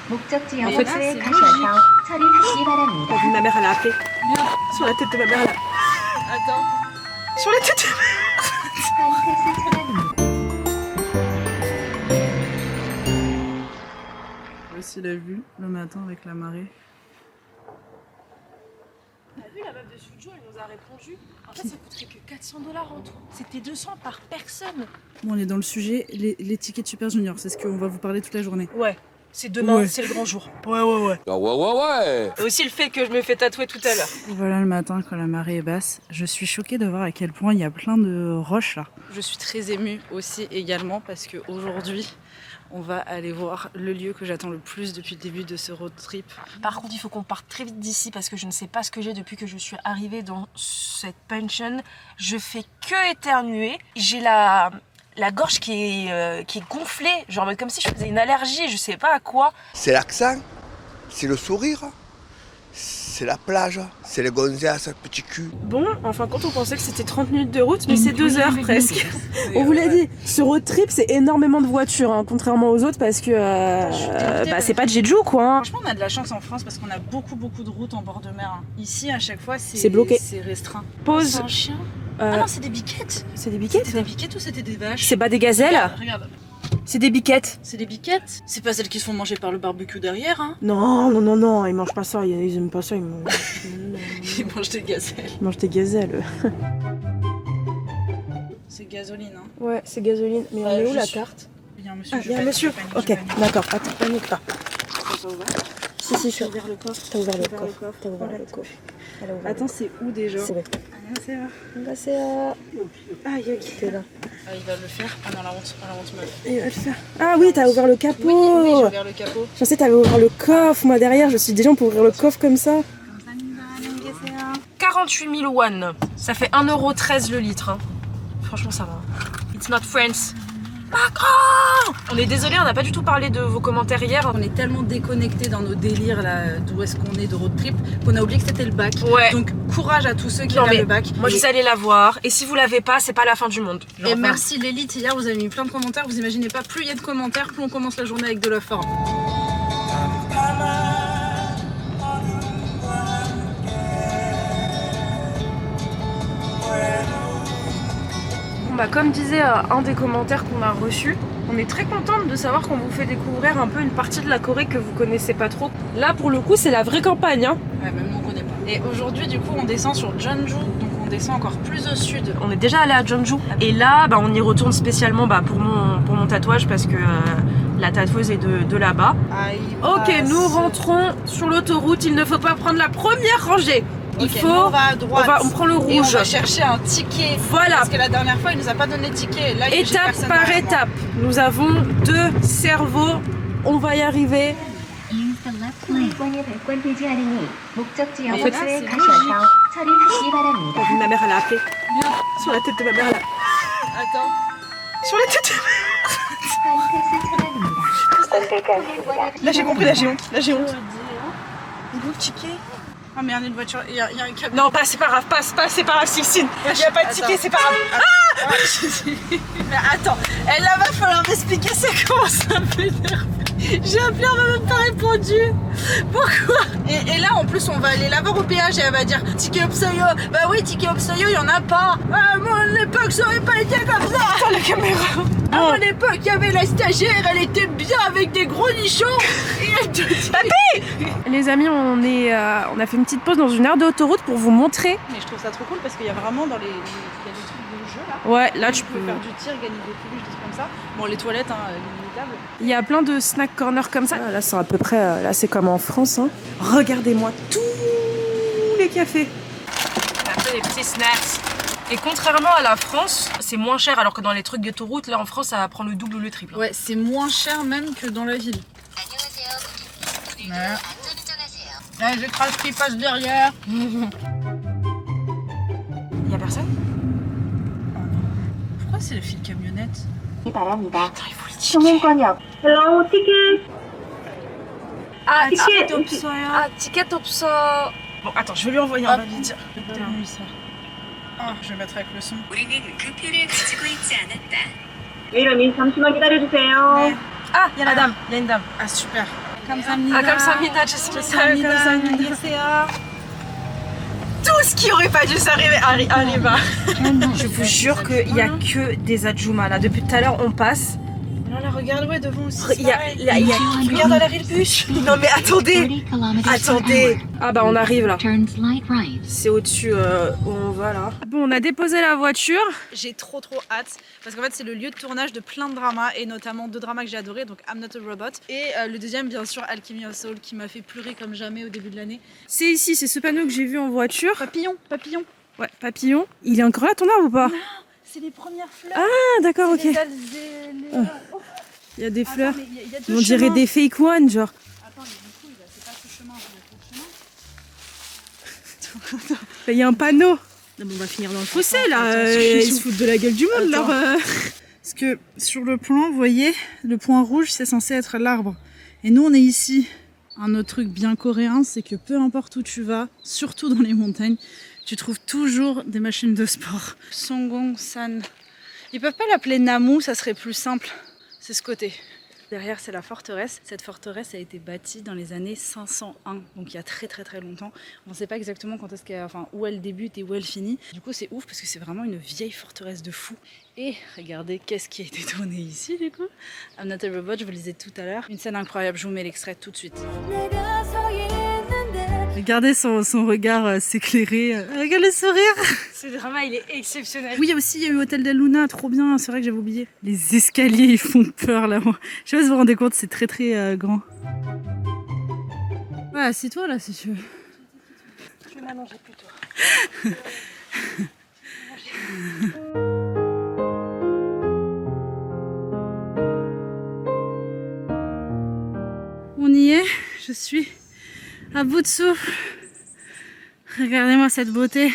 목적지 En fait, 영역에 c'est 가셔서 처리하시기 바랍니다. Ma mère elle a appelé. Sur la tête de ma mère là. Attends. Sur la tête de ma mère. 한테스 차량입니다. Voici la vue le matin avec la marée. T'as vu la meuf de Sujo, elle nous a répondu. En fait, ça coûterait que 400 $ en tout. C'était 200 par personne. Bon, on est dans le sujet, les tickets de Super Junior, c'est ce qu'on va vous parler toute la journée. Ouais, c'est demain, Ouais. c'est le grand jour. Ouais. Ah ouais. Et aussi le fait que je me fais tatouer tout à l'heure. Voilà le matin quand la marée est basse. Je suis choquée de voir à quel point il y a plein de roches là. Je suis très émue aussi également parce qu'aujourd'hui, on va aller voir le lieu que j'attends le plus depuis le début de ce road trip. Par contre, il faut qu'on parte très vite d'ici parce que je ne sais pas ce que j'ai depuis que je suis arrivée dans cette pension. Je fais que éternuer. J'ai la gorge qui est gonflée, genre comme si je faisais une allergie, je sais pas à quoi. C'est l'accent, c'est le sourire, c'est la plage, c'est les gonzesses, petit cul. Bon, enfin quand on pensait que c'était 30 minutes de route, mais c'est 2 heures presque. On vous l'a dit, ce road trip c'est énormément de voitures, hein, contrairement aux autres parce que c'est pas de Jeju quoi. Hein. Franchement, on a de la chance en France parce qu'on a beaucoup de routes en bord de mer. Hein. Ici, à chaque fois, C'est bloqué. C'est restreint. Pause. C'est un chien. Ah non, c'est des biquettes. C'est des biquettes. C'était des biquettes ou c'était des vaches? C'est pas des gazelles. Regarde. C'est des biquettes. C'est des biquettes. C'est pas celles qui se font manger par le barbecue derrière, hein. Non, ils mangent pas ça, ils aiment pas ça, ils Ils mangent des gazelles. mangent des gazelles. C'est gasoline, hein. Ouais, c'est gasoline. Mais on est où la carte? Il y a un monsieur. Il y a un monsieur. Ok, d'accord, attends, panique pas. Si, je suis ouvert le coffre. T'as ouvert le coffre. T'as ouvert le coffre. Attends, c'est où déjà? C'est bon. C'est là. Là, c'est aïe, t'es là. Ah, il va le faire. Ah non, la honte meuf. Il va le faire. Ah oui, t'as ouvert le capot. Oui, j'ai ouvert le capot. Je pensais que t'avais ouvert le coffre. Moi, derrière, je suis déjà pour ouvrir le coffre comme ça. 48 000 won. Ça fait 1,13 € le litre. Hein. Franchement, ça va. It's not France. Macron! On est désolé, on n'a pas du tout parlé de vos commentaires hier. On est tellement déconnectés dans nos délires là, d'où est-ce qu'on est de road trip, qu'on a oublié que c'était le bac. Ouais. Donc courage à tous ceux qui Non, ont mais le bac. moi, je suis allée la voir. Et si vous l'avez pas, c'est pas la fin du monde. Genre, Et merci l'élite, hier vous avez mis plein de commentaires, vous imaginez pas, plus il y a de commentaires, plus on commence la journée avec de la forme. Bah, comme disait un des commentaires qu'on a reçu, on est très contente de savoir qu'on vous fait découvrir un peu une partie de la Corée que vous connaissez pas trop. Là pour le coup c'est la vraie campagne hein. Ouais, même nous on connaît pas. Et aujourd'hui du coup on descend sur Jeonju, donc on descend encore plus au sud. On est déjà allé à Jeonju et là on y retourne spécialement pour mon tatouage parce que la tatoueuse est de là-bas. Ok, nous rentrons sur l'autoroute, il ne faut pas prendre la première rangée. Il faut, on va à droite. on prend le rouge. Et on va chercher un ticket. Voilà. Parce que la dernière fois il nous a pas donné de ticket. Là, Étape par étape, nous avons 2 cerveaux, on va y arriver. 수익권이 발권되지 않으니 목적지 En fait, 영역에 c'est 가셔서 처리하시기 바랍니다. T'as vu, ma mère elle a appelé. Sur la tête de ma mère là. Attends. Sur la tête de 한테스 차량입니다. Là j'ai compris, là j'ai honte. Où le ticket? Ah mais il y a une voiture, il y a un camion. Non, c'est pas grave, c'est pas grave, Sixine. Il n'y a pas de ticket, c'est pas grave. Mais attends, et là va falloir m'expliquer c'est comment ça m'énerve. J'ai appelé, on m'a même pas répondu. Pourquoi? Et là en plus on va aller la voir au péage et elle va dire ticket Opsoyo. Bah oui, ticket Opsoyo, il y en a pas. Ah moi à l'époque ça aurait pas été comme ça. Attends, la caméra. Ah, à l'époque il y avait la stagiaire, elle était bien avec des gros nichons. Et elle te dit... Les amis, on a fait une petite pause dans une aire d'autoroute pour vous montrer. Mais je trouve ça trop cool parce qu'il y a vraiment dans il y a des trucs de jeu là. Ouais, là tu Tu peux faire du tir, gagner des peluches, des trucs comme ça. Bon les toilettes, hein, limitables. Il y a plein de snack corners comme ça. Là, c'est à peu près, là c'est comme en France. Hein. Regardez-moi tous les cafés. Un peu des petits snacks. Et contrairement à la France, c'est moins cher alors que dans les trucs d'autoroute, là en France, ça prend le double ou le triple. Ouais, c'est moins cher même que dans la ville. Ouais. J'ai crash qui passe derrière. Il y a personne? Pourquoi c'est le fil camionnette? 바랍니다. Il faut le dire. 통행권역. Hello, ticket. Ah, ticket 없어요. Ah, ticket 없어. Bon, attends, je vais lui envoyer, on va lui dire. Ah, je vais mettre avec le son. 이름이 잠시만 기다려주세요. Ah, il y a la dame, il y a une dame. Ah, super. Kamsamnida. Ah, Kamsamnida, tout ce qui aurait pas dû s'arriver arriva. Je vous jure qu'il n'y a que des adjuma là. Depuis tout à l'heure, on passe. Là, regarde, ouais, devant aussi. Regarde à l'arrêt le bus. Non mais attendez. Ah bah on arrive là. C'est au-dessus où on va là. Bon, on a déposé la voiture. J'ai trop hâte parce qu'en fait c'est le lieu de tournage de plein de dramas et notamment 2 dramas que j'ai adoré, donc I'm Not a Robot et le deuxième bien sûr Alchemy of Soul qui m'a fait pleurer comme jamais au début de l'année. C'est ici, c'est ce panneau que j'ai vu en voiture. Papillon. Ouais, papillon. Il est encore là ton arbre ou pas? Non, c'est les premières fleurs. Ah d'accord, ok. Il y a des fleurs. On dirait des fake ones genre. Attends, mais du coup, c'est pas ce chemin, c'est le chemin. Il y a un panneau. Non, mais on va finir dans le fossé là. Ils se foutent de la gueule du monde là. Parce que sur le plan, vous voyez, le point rouge, c'est censé être l'arbre. Et nous, on est ici. Un autre truc bien coréen, c'est que peu importe où tu vas, surtout dans les montagnes, tu trouves toujours des machines de sport. Songgong-san. Ils peuvent pas l'appeler Namu, ça serait plus simple. C'est ce côté. Derrière, c'est la forteresse. Cette forteresse a été bâtie dans les années 501, donc il y a très longtemps. On ne sait pas exactement quand est-ce où elle débute et où elle finit. Du coup, c'est ouf parce que c'est vraiment une vieille forteresse de fou. Et regardez qu'est-ce qui a été tourné ici, du coup. I'm Not a Robot, je vous le disais tout à l'heure. Une scène incroyable, je vous mets l'extrait tout de suite. Regardez son regard s'éclairer. Regarde le sourire. Ce drama, il est exceptionnel. Oui, aussi, il y a eu Hôtel del Luna, trop bien. C'est vrai que j'avais oublié. Les escaliers, ils font peur là. Je sais pas si vous vous rendez compte, c'est très grand. Ouais, assieds-toi là si tu veux. Je vais m'allonger plutôt. On y est, je suis à bout de souffle. Regardez-moi cette beauté.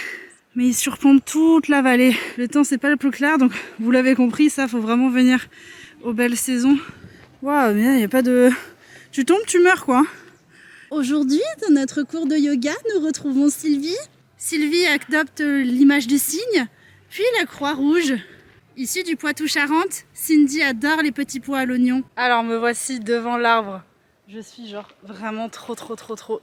Mais il surplombe toute la vallée. Le temps c'est pas le plus clair, donc vous l'avez compris, ça faut vraiment venir aux belles saisons. Waouh, mais il n'y a pas de... Tu tombes, tu meurs quoi. Aujourd'hui, dans notre cours de yoga, nous retrouvons Sylvie. Sylvie adopte l'image du cygne, puis la croix rouge. Issue du Poitou-Charentes, Cindy adore les petits pois à l'oignon. Alors me voici devant l'arbre. Je suis genre vraiment trop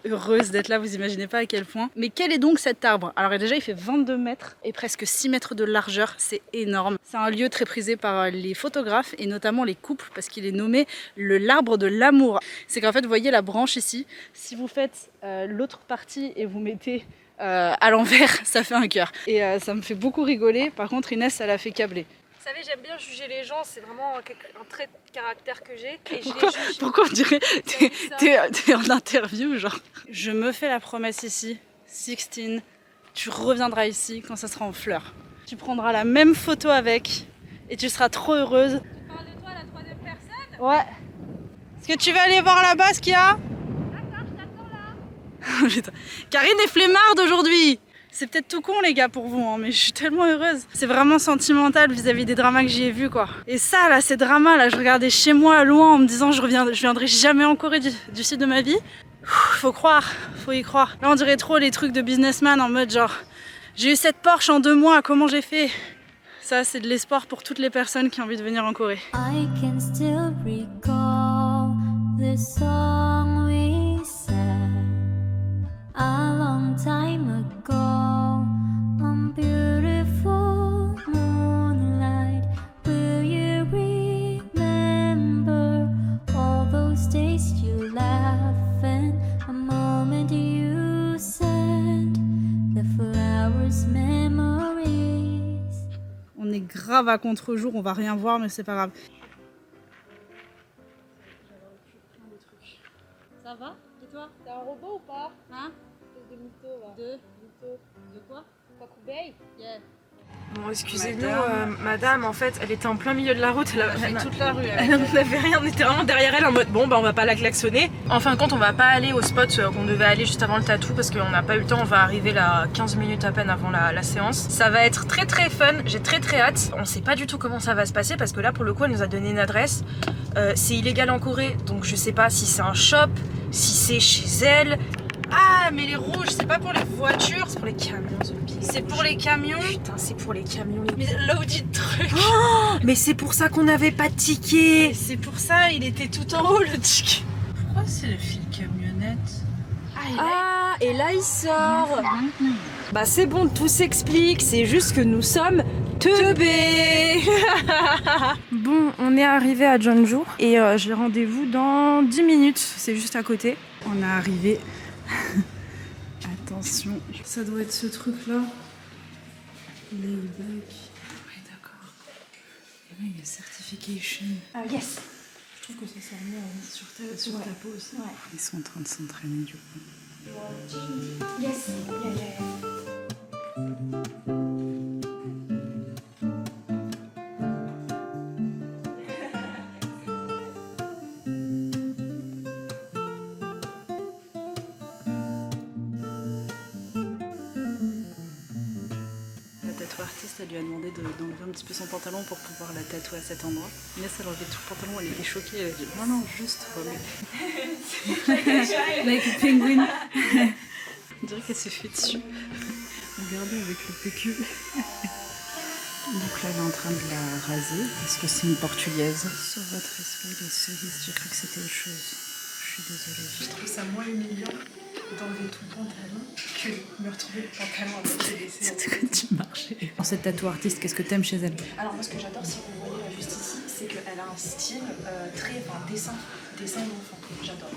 heureuse d'être là, vous imaginez pas à quel point. Mais quel est donc cet arbre? Alors déjà il fait 22 mètres et presque 6 mètres de largeur, c'est énorme. C'est un lieu très prisé par les photographes et notamment les couples parce qu'il est nommé l'arbre de l'amour. C'est qu'en fait vous voyez la branche ici, si vous faites l'autre partie et vous mettez à l'envers, ça fait un cœur. Et ça me fait beaucoup rigoler, par contre Inès ça l'a fait câbler. Vous savez, j'aime bien juger les gens, c'est vraiment un trait de caractère que j'ai. Et je les juge. Pourquoi on dirait t'es en interview genre? Je me fais la promesse ici, 16, tu reviendras ici quand ça sera en fleurs. Tu prendras la même photo avec et tu seras trop heureuse. Tu parles de toi à la troisième personne? Ouais. Est-ce que tu vas aller voir là-bas ce qu'il y a? D'accord, je t'attends là. Karine est flemmarde aujourd'hui. C'est peut-être tout con les gars pour vous, hein, mais je suis tellement heureuse. C'est vraiment sentimental vis-à-vis des dramas que j'y ai vus quoi. Et ça là, ces dramas là, je regardais chez moi loin en me disant je viendrai jamais en Corée du sud de ma vie. Faut croire, faut y croire. Là on dirait trop les trucs de businessman en mode genre j'ai eu cette Porsche en 2 mois, comment j'ai fait? Ça c'est de l'espoir pour toutes les personnes qui ont envie de venir en Corée. I can still recall the song we sang a long time ago. On beautiful moonlight, will you remember all those days you laughed and a moment you sent the flowers memories. On est grave à contre-jour, on va rien voir mais c'est pas grave. Ça va? Et toi? T'es un robot ou pas? Hein? De mytho là. De quoi? Pakubei? Yeah. Bon, excusez-nous, madame, en fait, elle était en plein milieu de la route. Toute la rue. Elle n'avait rien, on était vraiment derrière elle en mode bon, bah on va pas la klaxonner. En fin de compte, on va pas aller au spot qu'on devait aller juste avant le tatou parce qu'on n'a pas eu le temps. On va arriver là 15 minutes à peine avant la séance. Ça va être très fun, j'ai très hâte. On sait pas du tout comment ça va se passer parce que là, pour le coup, elle nous a donné une adresse. C'est illégal en Corée, donc je sais pas si c'est un shop, si c'est chez elle. Ah, mais les rouges, c'est pas pour les voitures, c'est pour les camions. C'est pour les camions. Putain, c'est pour les camions. Mais l'audit truc. Oh, mais c'est pour ça qu'on n'avait pas de ticket. C'est pour ça, il était tout en haut le ticket. quoi c'est le fil camionnette? Ah, et là il sort. Bah c'est bon, tout s'explique, c'est juste que nous sommes teubés. Bon, on est arrivé à Jeonju et j'ai rendez-vous dans 10 minutes, c'est juste à côté. On est arrivé. Attention, ça doit être ce truc là. Layback. Ouais, d'accord. Et là il y a certification. Yes. Je trouve que ça sert mieux sur ta peau aussi. Ouais. Ils sont en train de s'entraîner du coup. Yes. La tatoueur artiste, elle lui a demandé d'enlever un petit peu son pantalon pour pouvoir la tatouer à cet endroit. Inès, elle a enlevé tout le pantalon, elle était choquée. Elle a dit non, juste remets. Like a penguin. On dirait qu'elle s'est fait dessus. Regardez avec le PQ. Donc là, elle est en train de la raser parce que c'est une portugaise. Sur votre respect de cerise, j'ai cru que c'était autre chose. Je suis désolée. Je trouve ça moins humiliant d'enlever tout le pantalon que de me retrouver le pantalon avec les dessins. C'était quand tu marchais. Dans cette tatoueur artiste, qu'est-ce que t'aimes chez elle? Alors moi ce que j'adore, si vous voyez juste ici, c'est qu'elle a un style très, dessin d'enfant, j'adore.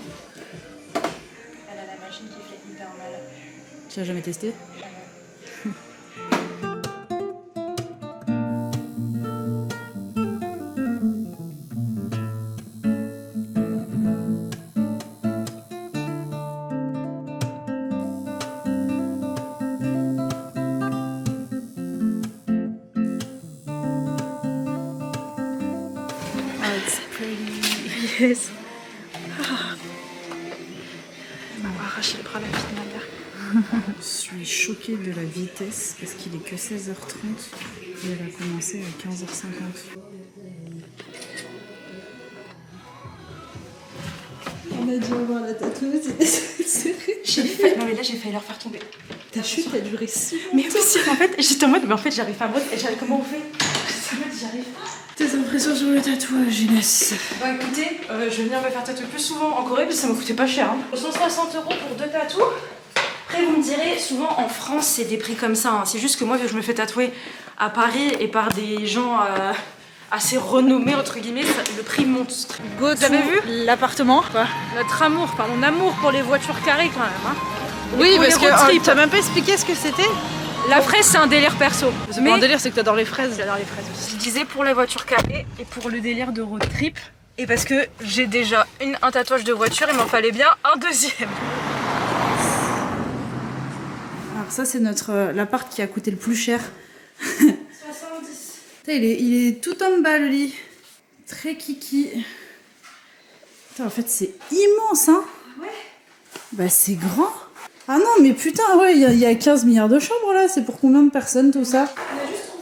Elle a la machine qui fait hyper mal. Tu l'as jamais testé? Yes. On va arracher le bras à la fille de ma mère. Je suis choquée de la vitesse parce qu'il est que 16h30 et elle a commencé à 15h50. On a dû avoir la tatoueuse, Non mais là j'ai failli leur faire tomber. ta chute a duré 6 mois. Mais aussi en fait, j'étais en mode, mais en fait j'arrive pas à me retenir. Comment on fait? J'étais en mode, j'y arrive pas. Tes impressions sur le tatouage, Inès? Bah écoutez, je vais venir me faire tatouer plus souvent en Corée parce que ça m'a coûté pas cher. 160 € pour 2 tatous. Après vous me direz, souvent en France c'est des prix comme ça. C'est juste que moi je me fais tatouer à Paris et par des gens assez renommés entre guillemets, le prix monte. Vous avez vu l'appartement? Notre amour, mon amour pour les voitures carrées quand même. Hein. Oui, pour parce les road que trips. t'as même pas expliqué ce que c'était. La fraise, c'est un délire perso. C'est pas un délire, c'est que t'adores les fraises. J'adore les fraises aussi. Je disais pour les voitures carrées et pour le délire de road trip. Et parce que j'ai déjà un tatouage de voiture, il m'en fallait bien un deuxième. Alors ça, c'est l'appart qui a coûté le plus cher. 70. Putain, il est tout en bas le lit. Très kiki. Putain, en fait, c'est immense, hein? Ouais. Bah, c'est grand. Ah non, mais putain, ouais, il y a 15 milliards de chambres là. C'est pour combien de personnes tout ça?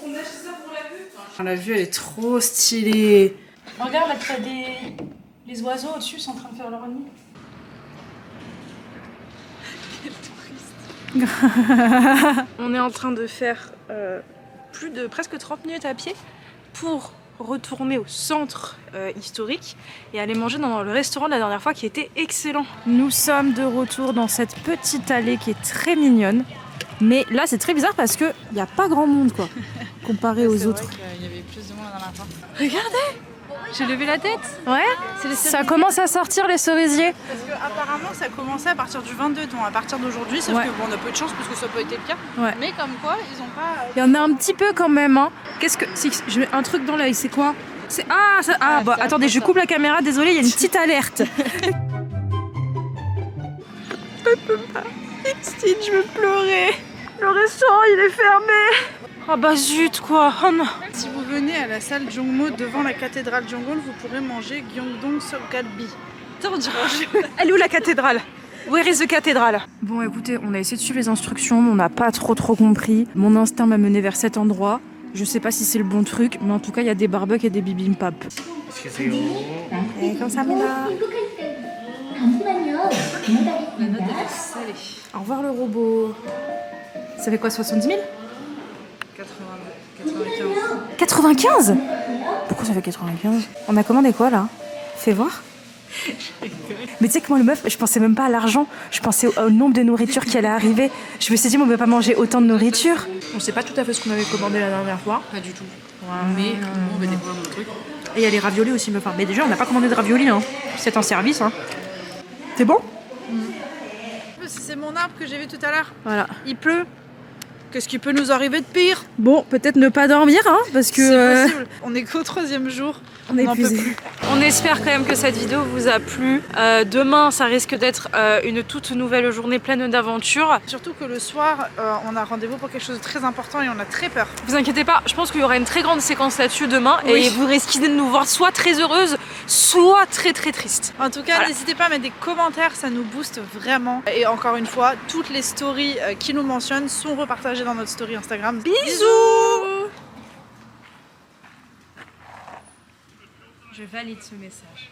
On a acheté ça pour la vue. La vue, elle est trop stylée. Regarde, là, t'as les oiseaux au-dessus sont en train de faire leur nuit. On est en train de faire presque 30 minutes à pied pour retourner au centre historique et aller manger dans le restaurant de la dernière fois qui était excellent. Nous sommes de retour dans cette petite allée qui est très mignonne. Mais là c'est très bizarre parce qu'il n'y a pas grand monde quoi, comparé aux autres. Il y avait plus de monde dans l'appart. Regardez! J'ai levé la tête. Ouais, ça commence à sortir les cerisiers. Parce que apparemment ça commençait à partir du 22, donc à partir d'aujourd'hui, sauf Ouais. que bon, on a peu de chance parce que ça n'a pas été le cas. Ouais. Mais comme quoi, ils ont pas. Il y en a un petit peu quand même. Hein. Qu'est-ce que. Si, je mets un truc dans l'œil, c'est quoi? C'est. Ah, ça... ah bah c'est attendez, je coupe la caméra, désolée, il y a une petite alerte. Je peux pas. Stitch, je veux pleurer. Le restaurant, il est fermé. Ah bah zut quoi. Oh non. Si vous venez à la salle Jongmo devant la cathédrale Jongol, vous pourrez manger Gyeongdong Sokgalbi. Attends, on dirait. Elle est où la cathédrale? Where is the cathédrale? Bon écoutez, on a essayé de suivre les instructions, mais on n'a pas trop compris. Mon instinct m'a mené vers cet endroit. Je sais pas si c'est le bon truc, mais en tout cas il y a des barbecues et des bibimbap. Et comme ça, Mina. Au revoir le robot. Ça fait quoi, 70 000? 95. Pourquoi ça fait 95? On a commandé quoi là? Fais voir. Mais tu sais que moi, le meuf, je pensais même pas à l'argent. Je pensais au nombre de nourriture qui allait arriver. Je me suis dit, mais on va pas manger autant de nourriture. On sait pas tout à fait ce qu'on avait commandé la dernière fois. Pas du tout. Mais on va découvrir mon truc. Et il y a les raviolis aussi, meuf. Mais déjà, on n'a pas commandé de raviolis, hein. C'est en service, hein. C'est bon? C'est mon arbre que j'ai vu tout à l'heure. Voilà. Il pleut. Qu'est-ce qui peut nous arriver de pire? Bon, peut-être ne pas dormir, hein, parce que... C'est possible. On est qu'au 3e jour. On est n'en peut épuisé. plus. On espère quand même que cette vidéo vous a plu. Demain, ça risque d'être une toute nouvelle journée pleine d'aventures. Surtout que le soir, on a rendez-vous pour quelque chose de très important et on a très peur. Vous inquiétez pas, je pense qu'il y aura une très grande séquence là-dessus demain. Oui. Et vous risquez de nous voir soit très heureuse, soit très très triste. En tout cas, Voilà. n'hésitez pas à mettre des commentaires, ça nous booste vraiment. Et encore une fois, toutes les stories qui nous mentionnent sont repartagées dans notre story Instagram. Bisous. Je valide ce message.